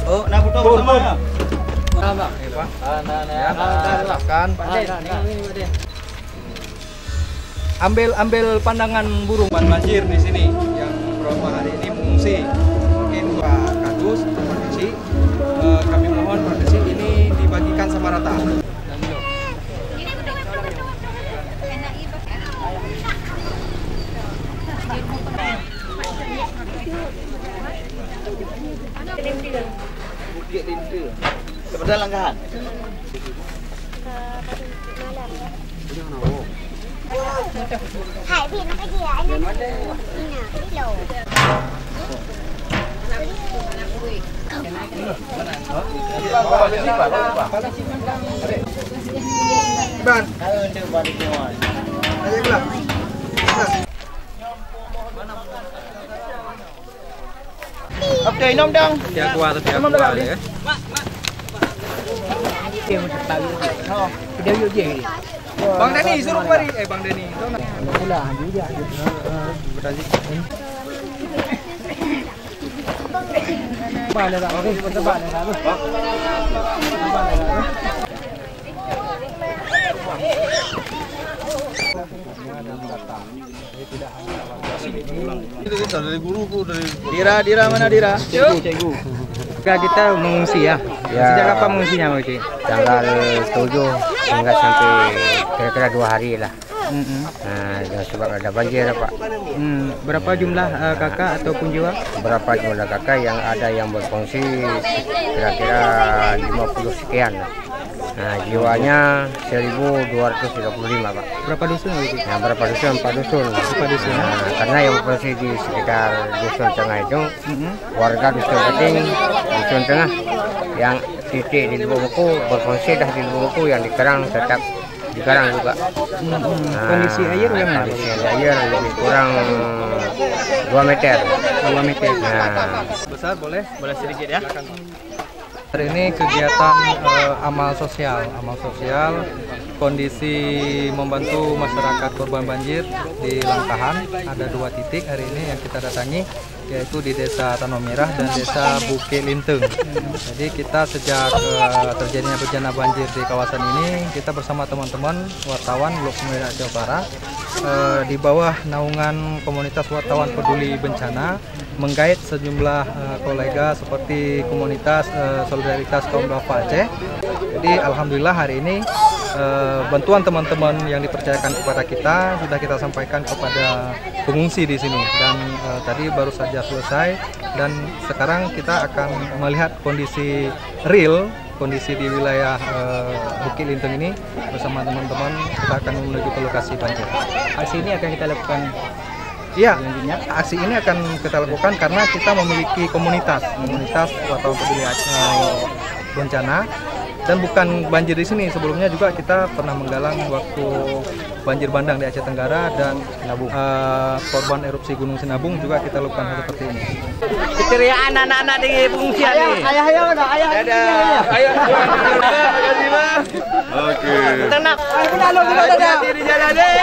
Oh, nak butuh sama. Ambil pandangan burung banjir di sini yang beberapa hari ini mengungsi. Mungkin Pak Kadus, Pak Desi, kami mohon Pak Desi ini dibagikan sama rata. Bukit Lintu. Kepada langgahan. Hải Việt nó cái gì ạ anh? Đi nào, đi lầu. Ban. Oke, nom dong. Tiap kuah ya. Bang Denny suruh kemari. Bang Denny. Dari guruku dari Dira mana Dira? Cikgu. Kita mengungsi ya. Sejak kapan mengungsinya, Pak Cik? Tanggal 7 hingga sampai kira-kira 2 hari lah. Nah, sebab ada banjir, Pak. Berapa jumlah kakak ataupun jiwa? Berapa jumlah kakak yang ada yang berfungsi kira-kira 50 sekian lah. Nah, jiwanya 1235, Pak. Berapa dusun, Pak Cik? Nah, berapa dusun? 4 dusun. 4 dusun. Nah, karena yang berfungsi di sekitar dusun tengah itu warga dusun Keting, dusun tengah yang titik di Lubuk Buku berfungsi dah di Lubuk Buku, yang di Kerang tetap di Kerang juga. Kondisi air bagaimana? Kondisi air lebih kurang 2 meter. 2 meter. Nah, Besar boleh sedikit ya. Hari ini kegiatan amal sosial kondisi membantu masyarakat korban banjir di Langkahan. Ada 2 titik hari ini yang kita datangi, yaitu di Desa Tanah Merah dan Desa Bukit Lintung. Jadi kita sejak terjadinya bencana banjir di kawasan ini, kita bersama teman-teman wartawan Blok Pemerintah Jawa Barat di bawah naungan komunitas wartawan peduli bencana menggait sejumlah kolega seperti komunitas solidaritas kaum duafa Aceh. Jadi alhamdulillah hari ini bantuan teman-teman yang dipercayakan kepada kita sudah kita sampaikan kepada pengungsi di sini, dan tadi baru saja selesai, dan sekarang kita akan melihat kondisi real, kondisi di wilayah Bukit Lintung ini bersama teman-teman. Kita akan menuju ke lokasi banjir. Aksi ini akan kita lakukan. Iya, aksi ini akan kita lakukan karena kita memiliki komunitas wartawan peduli bencana, dan bukan banjir di sini. Sebelumnya juga kita pernah menggalang waktu banjir bandang di Aceh Tenggara dan korban erupsi Gunung Sinabung juga kita lakukan hal seperti ini. Keceriaan anak-anak di pengungsian nih. Ayah mana? Ayah. Ayo. Makasih, Bang. Oke. Tenang. Hati-hati di jalan deh.